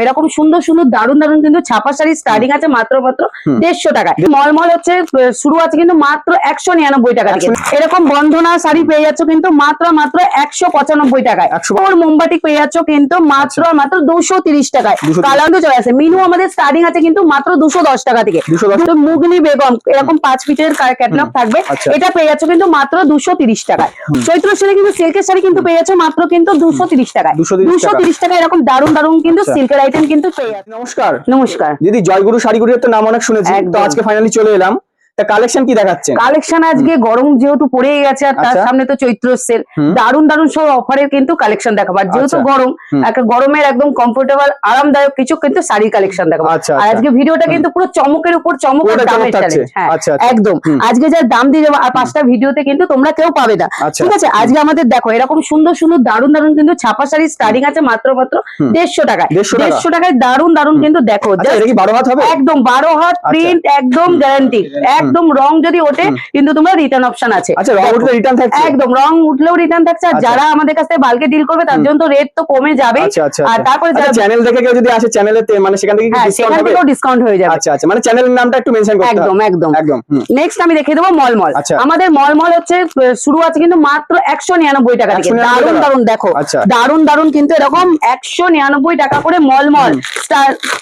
এরকম সুন্দর সুন্দর দারুন দারুন কিন্তু ছাপা শাড়ি স্টার্টিং আছে মাত্র 150 টাকায়। মলমল হচ্ছে শুরু আছে কিন্তু মাত্র 199 টাকা থেকে। এরকম বন্ধনা শাড়ি পেয়ে যাচ্ছ কিন্তু মাত্র 195 টাকায়। ওর মোমবাটি পেয়ে যাচ্ছ কিন্তু মাত্র 230 টাকায়। কালার তো চলে আসে। মিনু আমাদের স্টার্টিং আছে কিন্তু মাত্র 210 টাকা থেকে। মুগনি বেগম এরকম 5 ফিটের ক্যাটালগ থাকবে, এটা পেয়ে যাচ্ছ কিন্তু মাত্র 230 টাকায়। চৈত্র সেলে কিন্তু সিল্কের শাড়ি কিন্তু পেয়ে যাচ্ছ মাত্র কিন্তু 230 টাকায়। 230 টাকা এরকম দারুন দারুন কিন্তু সিল্কের আইটেম কিন্তু পেয়ে যাচ্ছে। নমস্কার। নমস্কার দিদি, জয়গুরু শাড়িগুলির তো নাম অনেক শুনেছি, তো আজকে ফাইনালি চলে এলাম। তা কালেকশন কি দেখাচ্ছেন? কালেকশন আজকে গরম যেহেতু পড়ে গেছে আর তার সামনে তো চৈত্র সেল, দারুন দারুন সব অফারের কিন্তু কালেকশন দেখাবো। আর যেহেতু গরম, একটা গরমের একদম কমফোর্টেবল আরামদায়ক কিছু কিন্তু শাড়ির কালেকশন দেখাবো। আর আজকে ভিডিওটা কিন্তু পুরো চমকের উপর চমক আর দামের চ্যালেঞ্জ। হ্যাঁ একদম, আজকে যা দাম দিয়ে যাবো আর 5টা ভিডিওতে কিন্তু তোমরা কেউ পাবে না, ঠিক আছে? আজকে আমাদের দেখো এরকম সুন্দর সুন্দর দারুন দারুন কিন্তু ছাপা শাড়ি স্টার্টিং আছে মাত্র 150 টাকায়। 150 টাকায় দারুন দারুন কিন্তু দেখো, একদম 12 হাত প্রিন্ট, একদম গ্যারান্টি। একদম রং যদি ওঠে কিন্তু তোমরা রিটার্ন অপশন আছে। একদম রং উঠলেও রিটার্ন থাকছে। আর যারা আমাদের কাছে বালকে ডিল করবে তার জন্য তো রেট তো কমে যাবে। আর তারপরে যারা চ্যানেল দেখে কেউ যদি আসে চ্যানেলেতে, মানে সেখান থেকে ডিসকাউন্ট হয়ে যাবে। আচ্ছা, মানে চ্যানেলের নামটা একটু মেনশন করতে হবে। একদম একদম। নেক্সট আমি দেখিয়ে দেবো মলমল। আমাদের মলমল হচ্ছে শুরু আছে কিন্তু মাত্র 199 টাকা থেকে। দারুন দারুন দেখো, দারুন দারুন কিন্তু এরকম 199 টাকা করে মলমল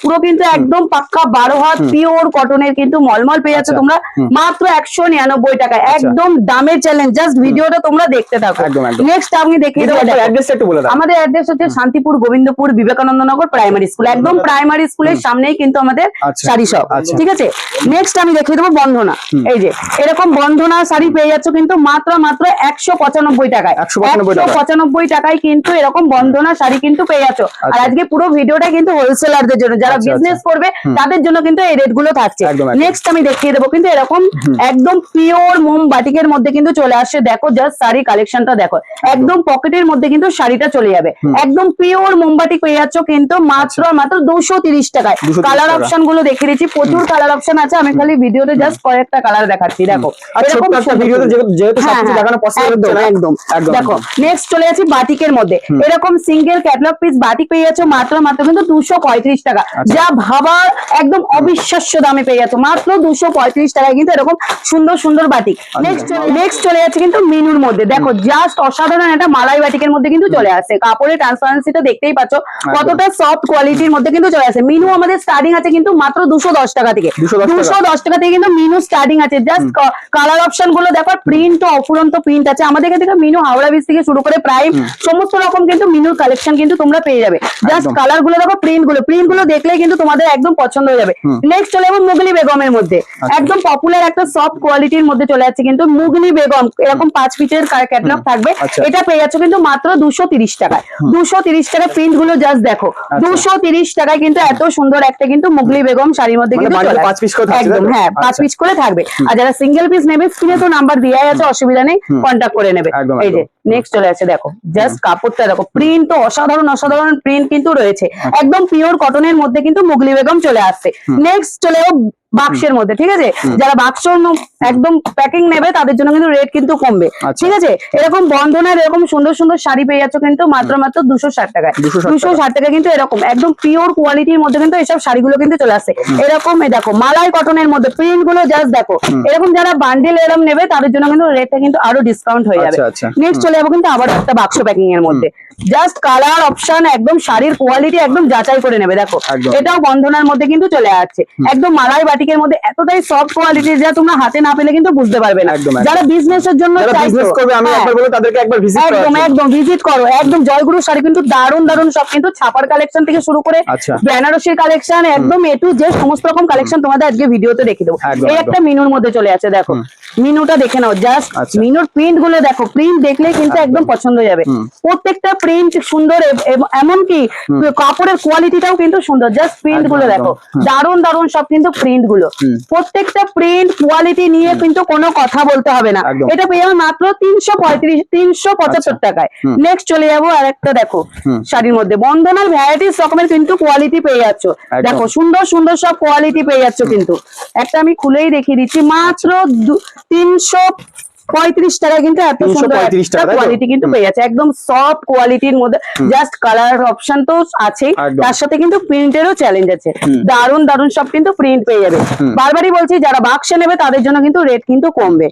পুরো কিন্তু একদম পাক্কা 12 হাত পিওর কটনের কিন্তু মলমল পেয়ে যাচ্ছে তোমরা মাত্র 199 টাকায়। একদম দামের চ্যালেঞ্জ, জাস্ট ভিডিওটা তোমরা দেখতে থাকো। নেক্সট আমি দেখিয়ে দেবো অ্যাড্রেসটা একটু বলে দাও। আমাদের অ্যাড্রেস হচ্ছে শান্তিপুর গোবিন্দপুর বিবেকানন্দ নগর প্রাইমারি স্কুল। একদম প্রাইমারি স্কুলের সামনেই কিন্তু আমাদের শাড়ি শপ, ঠিক আছে? নেক্সট আমি দেখিয়ে দেবো বন্ধনা। এই যে এরকম বন্ধনা শাড়ি পেয়ে যাচ্ছ কিন্তু মাত্র 195 টাকায়। 195 টাকায় কিন্তু এরকম বন্ধনা শাড়ি কিন্তু পেয়ে যাচ্ছ। আর আজকে পুরো ভিডিওটা কিন্তু হোলসেলারদের জন্য, যারা বিজনেস করবে তাদের জন্য কিন্তু এই রেট গুলো থাকছে। নেক্সট আমি দেখিয়ে দেবো কিন্তু এরকম একদম পিওর মোম বাটিকের মধ্যে কিন্তু চলে আসছে। দেখো জাস্ট শাড়ি কালেকশনটা দেখো, একদম পকেটের মধ্যে কিন্তু শাড়িটা চলে যাবে। একদম পিওর মোমবাটি পেয়ে যাচ্ছ কিন্তু মাত্র 230 টাকায়। কালার অপশন গুলো দেখে দিচ্ছি, প্রচুর কালার অপশন আছে। আমি খালি ভিডিওতে জাস্ট কয়েকটা কালার দেখাচ্ছি। দেখো একদম দেখো। নেক্সট চলে যাচ্ছি বাটিকের মধ্যে। এরকম সিঙ্গেল ক্যাটালগ পিস বাটিক পেয়ে যাচ্ছ মাত্র কিন্তু 235 টাকা। যা ভাবার একদম অবিশ্বাস্য দামে পেয়ে যাচ্ছ মাত্র 235 টাকায় কিন্তু এরকম সুন্দর সুন্দর বাটিক। নেক্সট চলে যাচ্ছে কিন্তু মিনুর মধ্যে। দেখো জাস্ট অসাধারণ একটা মালাই বাটিকের মধ্যে কিন্তু চলে আসে। কাপড়ের ট্রান্সপারেন্সিটা দেখতেই পাচ্ছ কতটা সফট কোয়ালিটির মধ্যে কিন্তু চলে আসে। মিনু আমাদের স্টার্টিং আছে কিন্তু মাত্র 210 টাকা থেকে। 210 টাকা থেকে কিন্তু মিনু স্টার্টিং আছে। জাস্ট কালার অপশন গুলো দেখো, প্রিন্ট অফুরন্ত প্রিন্ট আছে। আমাদের কাছে মিনু হাওড়া ব্রিজ থেকে শুরু করে প্রাইম সমস্ত রকম কিন্তু মিনুর কালেকশন কিন্তু তোমরা পেয়ে যাবে। জাস্ট কালার গুলো দেখো, প্রিন্ট গুলো দেখলে কিন্তু তোমাদের একদম পছন্দ হয়ে যাবে। নেক্সট চলে যাবো মুগলি বেগমের মধ্যে। একদম পপুলার একটা সফট কোয়ালিটির মধ্যে চলে যাচ্ছে কিন্তু মুগলি বেগম এরকম 5 ফিটের ক্যাটালগ থাকবে, এটা পেয়ে যাচ্ছ কিন্তু মাত্র 230 টাকায়। 230 টাকা প্রিন্ট গুলো জাস্ট দেখো, 230 টাকায় কিন্তু এত সুন্দর একটা কিন্তু মুগলি বেগম শাড়ির মধ্যে কিন্তু একদম 5 পিস করে থাকবে। আর যারা সিঙ্গেল পিস নেবে স্ক্রিনে তো নাম্বার দেওয়া আছে, অসুবিধা নেই, কন্ট্যাক্ট করে নেবে। এই যে নেক্সট চলে আসছে দেখো, জাস্ট কাপড়টা দেখো, প্রিন্ট তো অসাধারণ অসাধারণ প্রিন্ট কিন্তু রয়েছে। একদম পিওর কটনের মধ্যে কিন্তু মুগলি বেগম চলে আসছে। নেক্সট চলে বাক্সের মধ্যে, ঠিক আছে? যারা বাক্স একদম প্যাকিং নেবে তাদের জন্য কিন্তু রেট কিন্তু কমবে, ঠিক আছে? এরকম বন্ধনের এরকম সুন্দর সুন্দর শাড়ি পেয়ে যাচ্ছ কিন্তু মাত্র 260 টাকায়। 260 টাকা কিন্তু এরকম একদম পিওর কোয়ালিটির মধ্যে কিন্তু এইসব শাড়িগুলো কিন্তু চলে আসছে। এরকম দেখো মালাই কটনের মধ্যে প্রিন্ট গুলো জাস্ট দেখো। এরকম যারা বান্ডিল এরকম নেবে তাদের জন্য কিন্তু রেটটা কিন্তু আরো ডিসকাউন্ট হয়ে যাবে। নেক্সট চলে যাবো কিন্তু আবার একটা বাক্স প্যাকিং এর মধ্যে। জাস্ট কালার অপশন একদম শাড়ির কোয়ালিটি একদম যাচাই করে নেবে। দেখো এটাও বন্ধনার মধ্যে কিন্তু চলে আসছে। একদম মালাই বাটিকের মধ্যে এতটাই সফট কোয়ালিটি যা তোমরা হাতে না পেলে কিন্তু বুঝতে পারবে না। যারা বিজনেসের জন্য একদম ভিজিট করো। একদম জয়গুরু শাড়ি কিন্তু দারুন দারুন সব কিন্তু ছাপার কালেকশন থেকে শুরু করে বেনারসির কালেকশন একদম এ টু জেড সমস্ত রকম কালেকশন তোমাদের আজকে ভিডিওতে দেখে দেবো। এই একটা মিনুর মধ্যে চলে আছে, দেখো মিনুটা দেখে নাও। জাস্ট মিনুর প্রিন্ট গুলো দেখো, প্রিন্ট দেখলে কিন্তু একদম পছন্দ হয়ে যাবে। প্রত্যেকটা প্রিন্ট সুন্দর, এমনকি কাপড়ের কোয়ালিটিটাও কিন্তু সুন্দর। জাস্ট প্রিন্ট গুলো দেখো, দারুন দারুন সব কিন্তু প্রিন্ট গুলো। প্রত্যেকটা প্রিন্ট কোয়ালিটি নিয়ে কিন্তু কোনো কথা বলতে হবে না। এটা পেয়ে যাবো মাত্র 375 টাকায়। নেক্সট চলে যাবো আর একটা দেখো শাড়ির মধ্যে বন্ধনার ভ্যারাইটিস রকমের কিন্তু কোয়ালিটি পেয়ে যাচ্ছ। দেখো সুন্দর সুন্দর সব কোয়ালিটি পেয়ে যাচ্ছ কিন্তু। একটা আমি খুলেই দেখিয়ে দিচ্ছি, মাত্র 35 টাকায় কিন্তু এত সুন্দর 335 টাকা, তাই তো? কোয়ালিটি কিন্তু পেয়ে যাচ্ছে, একদম সফট কোয়ালিটির মধ্যে। জাস্ট কালার অপশন তো আছেই, একদম। তার সাথে কিন্তু প্রিন্টেরও চ্যালেঞ্জ আছে। দারুন দারুন সব কিন্তু প্রিন্ট পেয়ে যাবে। বারবারই বলছি যারা বাক্সে নেবে তাদের জন্য কিন্তু রেট কিন্তু কমবে।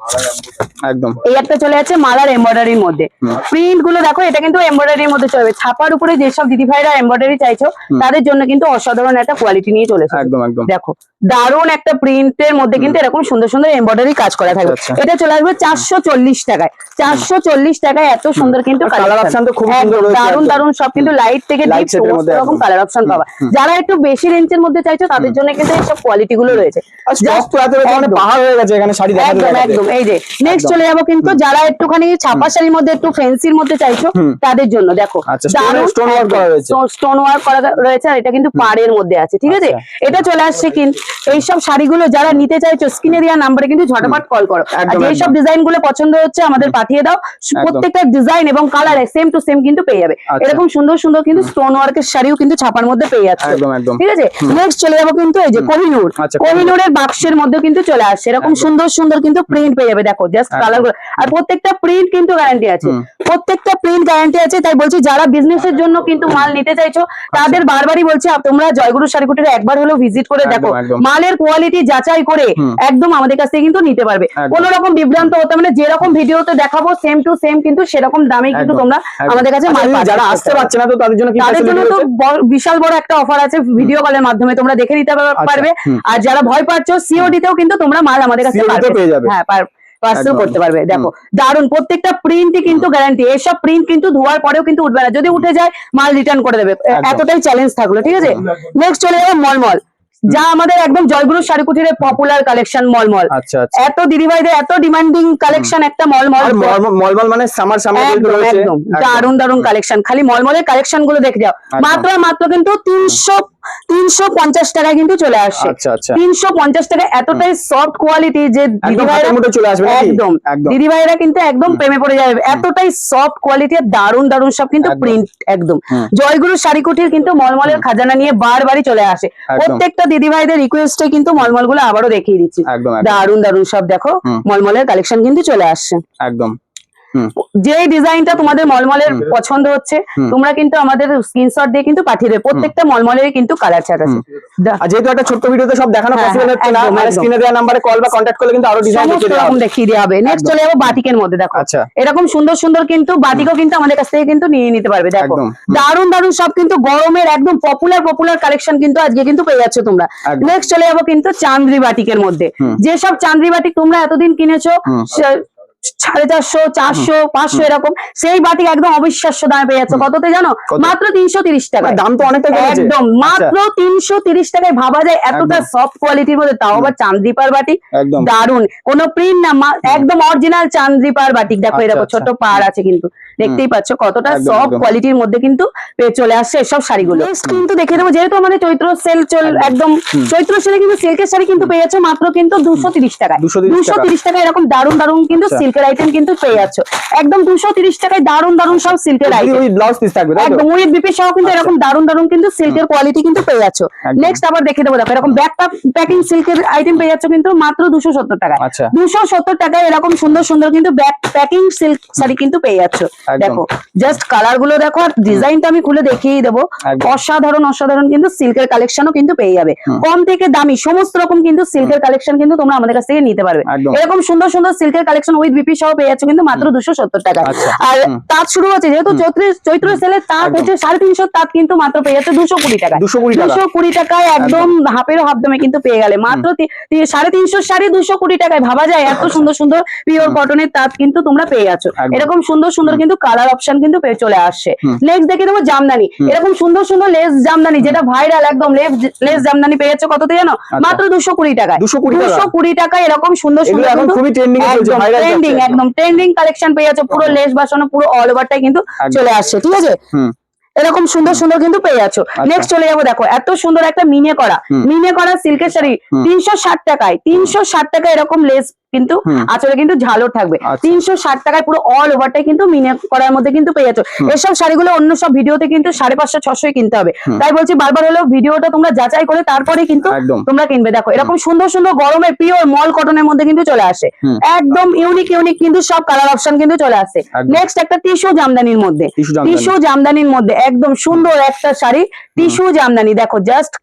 একদম এই একটা চলে যাচ্ছে মালার এমব্রয়ডারির মধ্যে। প্রিন্ট গুলো দেখো, এটা কিন্তু এমব্রয়ডারির মধ্যে চলবে। ছাপার উপরে যেসব দিদি ভাইরা এমব্রয়ডারি চাইছো তাদের জন্য কিন্তু অসাধারণ একটা কোয়ালিটি নিয়ে চলেছে। একদম একদম দেখো দারুন একটা প্রিন্টের মধ্যে কিন্তু এরকম সুন্দর সুন্দর এমব্রয়ডারি কাজ করা থাকবে। আচ্ছা। এটা চলে আসবে 440 টাকায়। 440 টাকায় এত সুন্দর কিন্তু কালার অপশন তো খুব সুন্দর রয়েছে, দারুন একদম। দারুন সব কিন্তু লাইট থেকে Light shade এর মধ্যে এরকম একদম। কালার অপশন পাবা। যারা একটু বেশি রেঞ্জের মধ্যে চাইছো তাদের জন্য কিন্তু এইসব কোয়ালিটি গুলো রয়েছে। আর স্টক তো এত রয়েছে, মানে একদম। পাহাড় হয়ে গেছে এখানে শাড়ি দেখাতে একদম দেখাতে। একদম। এই যে নেক্সট একদম। চলে যাবো কিন্তু যারা একটুখানি ছাপা শাড়ির মধ্যে একটু ফ্যান্সির মধ্যে চাইছো তাদের জন্য দেখো আচ্ছা, stone work করা রয়েছে। স্টোন ওয়ার্ক করা রয়েছে, আর এটা কিন্তু পাড়ের মধ্যে আছে, ঠিক আছে? আচ্ছা। এটা চলে আসছে কিন্তু এইসব শাড়িগুলো যারা নিতে চাইছো স্ক্রিনে দেওয়া নাম্বারে কিন্তু ঝটপট কল করো। আর একদম, যেসব একদম। ডিজাইন গুলো পছন্দ হচ্ছে আমাদের পাঠিয়ে দাও। প্রত্যেকটা ডিজাইন এবং কালার সেম টু সেম কিন্তু পেয়ে যাবে। আচ্ছা। এরকম সুন্দর সুন্দর কিন্তু স্টোন ওয়ার্কের শাড়িও কিন্তু ছাপার মধ্যে পেয়ে যাচ্ছে, একদম, একদম। ঠিক আছে? নেক্সট চলে যাবো কিন্তু এই যে কোহিনূর। আচ্ছা, কোহিনূরের বাক্সের মধ্যে কিন্তু চলে আসছে এরকম সুন্দর সুন্দর কিন্তু প্রিন্ট পেয়ে যাবে। দেখো জাস্ট কালার গুলো, আর প্রত্যেকটা প্রিন্ট কিন্তু গ্যারান্টি আছে। প্রত্যেকটা প্রিন্ট গ্যারান্টি আছে। তাই বলছি যারা বিজনেসের জন্য কিন্তু মাল নিতে চাইছো তাদের বারবারই বলছি তোমরা জয়গুরু শাড়িকুটির একবার হলেও ভিজিট করে একদম, দেখো, একদম। মালের কোয়ালিটি যাচাই করে একদম আমাদের কাছ থেকে কিন্তু নিতে পারবে। একদম। কোনো রকম বিভ্রান্ত হতে মানে যেরকম ভিডিওতে দেখাবো সেম টু সেম কিন্তু সেরকম দামে কিন্তু একদম, তোমরা একদম। আমাদের কাছে মাল আচ্ছা, পাচ্ছ। যারা আসতে পারছে না তো তাদের জন্য কি তাদের জন্য facility তো রয়েছে? বিশাল বড় একটা অফার আছে, ভিডিও কলের মাধ্যমে তোমরা দেখে নিতে পারবে। আর যারা ভয় পাচ্ছ সিওডি তেও কিন্তু তোমরা মাল আমাদের কাছে COD তে পেয়ে যাবে। হ্যাঁ পার্সেল একদম। করতে পারবে। দেখো দারুন প্রত্যেকটা প্রিন্টই কিন্তু গ্যারান্টি। এসব প্রিন্ট কিন্তু ধোয়ার পরেও কিন্তু উঠবে না, যদি উঠে যায় মাল রিটার্ন করে দেবে। একদম। এতটাই চ্যালেঞ্জ থাকলো, ঠিক আছে? নেক্সট চলে যাবো মলমল, যা আমাদের একদম জয়গুরু শাড়িকুটির পপুলার কালেকশন মলমল। আচ্ছা আচ্ছা। এত দিদিভাইদের এত ডিমান্ডিং কালেকশন একটা মলমল। আর মলমল মানে সামার সামনে কিন্তু একদম রয়েছে। একদম দারুন দারুন কালেকশন। খালি মলমলের কালেকশন গুলো দেখে যাও। মাত্র মাত্র কিন্তু 350 টাকায় কিন্তু চলে আসছে। আচ্ছা আচ্ছা। 350 টাকা, এতটাই সফট কোয়ালিটি যে দিদিভাইরা হাতের মধ্যে চলে আসবে নাকি? একদম একদম। দিদিভাইরা কিন্তু একদম প্রেমে পড়ে যাবে। এতটাই সফট কোয়ালিটি আর দারুন দারুন সব কিন্তু একদম। প্রিন্ট একদম। জয়গুরু শাড়িকুটির কিন্তু মলমলের খাজানা নিয়ে বারবারই চলে আসে। প্রত্যেকটা দিদিভাইদের রিকোয়েস্টে কিন্তু মলমল গুলো আবারও দেখিয়ে দিচ্ছি। একদম একদম। দারুন দারুন সব দেখো মলমলের কালেকশন কিন্তু চলে আসছে। একদম। যে ডিজাইনটা তোমাদের মলমলের পছন্দ হচ্ছে তোমরা কিন্তু আমাদের স্ক্রিনশট দিয়ে কিন্তু পাঠিয়ে দেবে। প্রত্যেকটা মলমলের কিন্তু কালার চার্ট আছে। আর যেহেতু একটা ছোট্ট ভিডিওতে সব দেখানো হ্যাঁ, পসিবল হচ্ছে না, একদম, মানে একদম। স্ক্রিনে দেওয়া নাম্বারে কল বা কন্টাক্ট করলে কিন্তু আরো ডিজাইন সমস্ত দেখিয়ে দেওয়া রকম হবে। দেখিয়ে দেওয়া হবে। নেক্সট চলে যাবো বাটিকের মধ্যে। দেখো আচ্ছা। এরকম সুন্দর সুন্দর কিন্তু বাটিকও কিন্তু আমাদের কাছ থেকে কিন্তু নিয়ে নিতে পারবে। দেখো একদম। দারুন দারুন সব কিন্তু গরমের একদম পপুলার কালেকশন কিন্তু আজকে কিন্তু পেয়ে যাচ্ছ তোমরা। একদম। নেক্সট চলে যাবো কিন্তু চান্দ্রি বাটিকের মধ্যে। যেসব চান্দ্রি বাটিক তোমরা এতদিন কিনেছো 450, 400, 500 এরকম, সেই বাটিক একদম অবিশ্বাস্য দামে পেয়ে যাচ্ছে। কততে জানো? কত? মাত্র 330 টাকা। দাম তো অনেকটা কমেছে। একদম মাত্র 330 টাকায় ভাবা যায় এতটা সফট কোয়ালিটির মধ্যে, তাও আবার চান্দ্রিপার বাটিক। একদম। দারুন, কোনো প্রিন্ট না, একদম অরিজিনাল চান্দ্রিপার বাটিক। দেখো আচ্ছা, এরকম আচ্ছা। ছোট পাড় আছে কিন্তু, দেখতেই পাচ্ছ কতটা একদম, সফট একদম। কোয়ালিটির মধ্যে কিন্তু চলে আসছে এসব শাড়িগুলো। Next কিন্তু দেখে দেবো, যেহেতু আমাদের চৈত্র সেল একদম চৈত্র সেলে কিন্তু সিল্কের শাড়ি কিন্তু পেয়ে যাচ্ছ মাত্র কিন্তু 230 টাকায়। 230 টাকা এরকম দারুন দারুন কিন্তু আচ্ছা। সিল্কের আইটেম কিন্তু পেয়ে যাচ্ছ একদম 230 টাকায়। দারুন দারুন সব সিল্কের আইটেম, ওই ব্লাউজ পিস থাকবে তাই তো? একদম উইথ বিপি সহ কিন্তু এরকম দারুন দারুন কিন্তু সিল্কের কোয়ালিটি কিন্তু পেয়ে যাচ্ছ। একদম। নেক্সট আবার দেখে দেবো, দেখো এরকম ব্যাক প্যাকিং সিল্কের আইটেম পেয়ে যাচ্ছ কিন্তু মাত্র 270 টাকায়। আচ্ছা। 270 টাকায় এরকম সুন্দর সুন্দর কিন্তু ব্যাক প্যাকিং সিল্ক শাড়ি কিন্তু পেয়ে যাচ্ছ। একদম। দেখো জাস্ট কালার গুলো দেখো, আর ডিজাইনটা আমি খুলে দেখিয়ে দেবো। একদম। অসাধারণ অসাধারণ কিন্তু সিল্কের কালেকশনও কিন্তু পেয়ে যাবে। কম থেকে দামি সমস্ত রকম কিন্তু সিল্কের কালেকশন কিন্তু তোমরা আমাদের কাছ থেকে নিতে পারবে। একদম। এরকম সুন্দর সুন্দর সিল্কের কালেকশন উইথ বিপি সহ পেয়ে যাচ্ছ কিন্তু মাত্র 270 টাকায়। আচ্ছা। আর তাঁত শুরু হচ্ছে, যেহেতু চৈত্র সেলে তাঁত হচ্ছে 350 তাঁত কিন্তু মাত্র পেয়ে যাচ্ছে 220 টাকায়। 220 টাকা। 220 টাকায় একদম হাফেরও হাফ দামে কিন্তু পেয়ে গেলে মাত্র 350 শাড়ি 220 টাকায়। ভাবা যায় এত সুন্দর সুন্দর পিওর কটনের তাঁত কিন্তু তোমরা পেয়ে যাচ্ছ। একদম। এরকম সুন্দর সুন্দর কিন্তু কালার অপশন কিন্তু পেয়ে চলে আসছে। নেক্সট দেখে দেবো জামদানি। এরকম সুন্দর সুন্দর লেস জামদানি, যেটা ভাইরাল একদম লেস জামদানি পেয়ে যাচ্ছে কততে জানো? মাত্র 220 টাকায়। 220 টাকায় এরকম সুন্দর এগুলো সুন্দর এখন কিন্তু খুবই ট্রেন্ডিং এ চলছে, ভাইরাল ট্রেন্ডিং একদম ট্রেন্ডিং কালেকশন পেয়ে যাচ্ছে। পুরো লেস বাসানো পুরো অল ওভারটাই কিন্তু চলে আসছে, ঠিক আছে? এরকম সুন্দর সুন্দর কিন্তু পেয়ে যাচ্ছ। নেক্সট চলে যাবো, দেখো এত সুন্দর একটা মিনে করা সিল্কের শাড়ি 360 টাকায়। 360 টাকায় এরকম লেস কিন্তু আঁচলে কিন্তু ঝালর থাকবে। 360 টাকায় পুরো অল ওভারটাই কিন্তু মিনে করার মধ্যে কিন্তু পেয়ে যাচ্ছ। এসব শাড়িগুলো অন্য সব ভিডিওতে কিন্তু 550-600 কিনতে হবে, তাই বলছি বারবার হলেও ভিডিওটা তোমরা যাচাই করে তারপরে কিন্তু তোমরা কিনবে। দেখো এরকম সুন্দর সুন্দর গরমের পিওর মল কটনের মধ্যে কিন্তু চলে আসে, একদম ইউনিক ইউনিক কিন্তু সব কালার অপশন কিন্তু চলে আসে। নেক্সট একটা টিস্যু জামদানির মধ্যে, টিস্যু জামদানির মধ্যে একদম সুন্দর একটা শাড়ি টিস্যু জামদানি। দেখো জাস্ট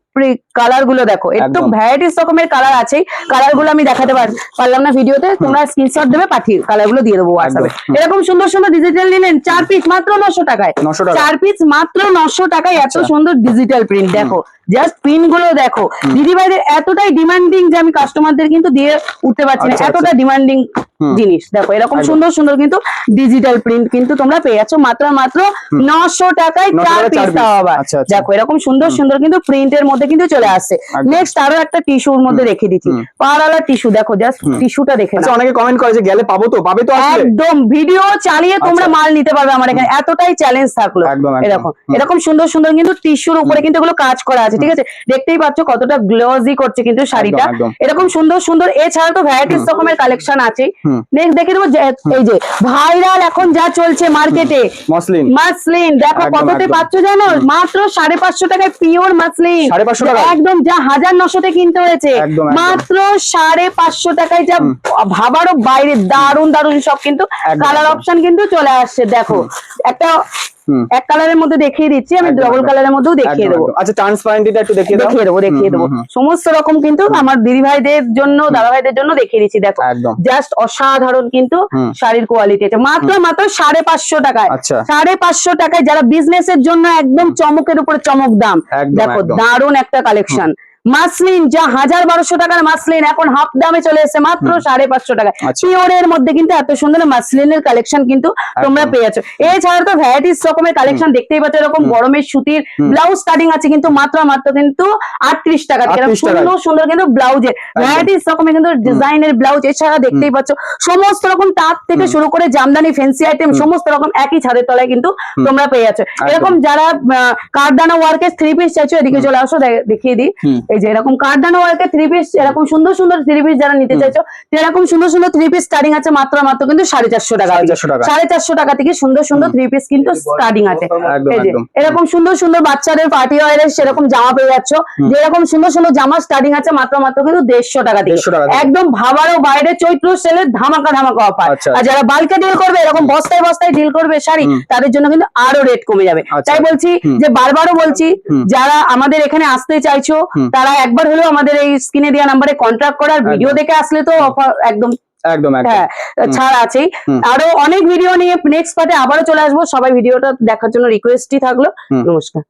কালার গুলো দেখো, একটু ভ্যারাইটিস রকমের কালার আছে। কালার গুলো আমি দেখাতে পারলাম না ভিডিওতে, তোমরা স্ক্রিনশট দেবে পাঠিয়ে কালার গুলো দিয়ে দেবো হোয়াটসঅ্যাপে। এরকম সুন্দর সুন্দর ডিজিটাল নিলেন 4 পিস মাত্র 900 টাকায়, 4 পিস মাত্র 900 টাকায় এত সুন্দর ডিজিটাল প্রিন্ট। দেখো জাস্ট প্রিন্ট গুলো দেখো, দিদি ভাইদের এতটাই ডিমান্ডিং যে আমি কাস্টমারদের কিন্তু দিয়ে উঠতে পারছি না, এতটা ডিমান্ডিং জিনিস। দেখো এরকম সুন্দর সুন্দর কিন্তু ডিজিটাল প্রিন্ট কিন্তু তোমরা পেয়ে যাচ্ছ মাত্র 900 টাকায় 4 পিস দাও আবার। দেখো এরকম সুন্দর সুন্দর কিন্তু প্রিন্টের মধ্যে কিন্তু চলে আসছে। নেক্সট আরো একটা টিস্যুর মধ্যে রেখে দিচ্ছি, পাড়ালা টিস্যু। দেখো জাস্ট টিস্যুটা দেখে নাও। অনেকে কমেন্ট করে যে গেলে পাবো তো, পাবে তো আসলে? একদম ভিডিও চালিয়ে তোমরা মাল নিতে পারবে আমার এখানে, এতটাই চ্যালেঞ্জ থাকলো। এরকম এরকম সুন্দর সুন্দর কিন্তু টিস্যুর উপরে কিন্তু এগুলো কাজ করা আছে, ঠিক আছে? দেখতেই পাচ্ছ কতটা গ্লজি করছে কিন্তু শাড়িটা, এরকম সুন্দর সুন্দর। এছাড়া তো ভ্যারাইটিস রকমের কালেকশন আছে। নেক্সট দেখে দেবো এই যে ভাইরাল এখন যা চলছে মার্কেটে মাসলিন। মাসলিন দেখো কততে পাচ্ছ জানো? মাত্র 550 টাকায় পিওর মাসলিন, একদম যা 1900 কিনতে হয়েছে, মাত্র 550 টাকায়, যা ভাবারও বাইরে। দারুন দারুন সব কিন্তু কালার অপশন কিন্তু চলে আসছে। দেখো একটা এক কালারের মধ্যে দেখিয়ে দিচ্ছি, আমি ডবল কালারের মধ্যেও দেখিয়ে দেবো। আচ্ছা ট্রান্সপারেন্টটা একটু দেখিয়ে দেবো সমস্ত রকম কিন্তু আমার দিদি ভাইদের জন্য, দাদা ভাইদের জন্য দেখিয়ে দিচ্ছি। দেখো জাস্ট অসাধারণ কিন্তু শাড়ির কোয়ালিটি আছে, মাত্র 550 টাকায়। 550 টাকায় যারা বিজনেস এর জন্য একদম চমকের উপরে চমক দাম। দেখো দারুণ একটা কালেকশন। মাসলিন যা 1000-1200 টাকার মাসলিন এখন হাফ দামে চলে এসেছে মাত্র 550 টাকায়। পিওরের মধ্যে কিন্তু এত সুন্দর মাসলিনের কালেকশন কিন্তু তোমরা পেয়ে যাচ্ছ। এছাড়া তো ভ্যারাইটিস রকমের কালেকশন দেখতেই পাচ্ছ, এরকম গরমের সুতির ব্লাউজ স্টার্টিং আছে কিন্তু মাত্র কিন্তু 38 টাকা থেকে। সুন্দর সুন্দর কিন্তু ব্লাউজের ভ্যারাইটিস রকমের কিন্তু ডিজাইনের ব্লাউজ। এছাড়া দেখতেই পাচ্ছ সমস্ত রকম তাঁত থেকে শুরু করে জামদানি ফ্যান্সি আইটেম সমস্ত রকম একই ছাদের তলায় কিন্তু তোমরা পেয়ে যাচ্ছ। এরকম যারা কারদানা ওয়ার্কের 3 পিস চাইছো এদিকে চলে আসো, দেখিয়ে দিই। এই যে এরকম কারদানা ওয়ার্কের 3 পিস, এরকম সুন্দর সুন্দর 3 পিস যারা নিতে চাইছো, এরকম সুন্দর সুন্দর 3 পিস স্টার্টিং আছে মাত্র কিন্তু 450 টাকা। 450 টাকা থেকে সুন্দর সুন্দর 3 পিস কিন্তু স্টার্টিং আছে। এই যে এরকম সুন্দর সুন্দর বাচ্চাদের পার্টি ওয়্যারের সেরকম জামা পেয়ে যাচ্ছ, যেরকম সুন্দর সুন্দর জামা স্টার্টিং আছে মাত্র কিন্তু 150 টাকা থেকে। একদম ভাবারও বাইরে চৈত্র সেলের ধামাকা ধামাকা অফার। আর যারা বাল্কে ডিল করবে, এরকম বস্তায় বস্তায় ডিল করবে শাড়ি, তাদের জন্য কিন্তু আরো রেট কমে যাবে। তাই বলছি যে বারবারও বলছি, যারা আমাদের এখানে আসতে চাইছো তারা একবার হলেও আমাদের এই স্ক্রিনে দেওয়া নাম্বারে কন্ট্যাক্ট করার, ভিডিও দেখে আসলে তো অফার একদম হ্যাঁ ছাড় আছেই। আরো অনেক ভিডিও নিয়ে নেক্সট পার্টে আবারও চলে আসবো। সবাই ভিডিওটা দেখার জন্য রিকোয়েস্টই থাকলো। নমস্কার।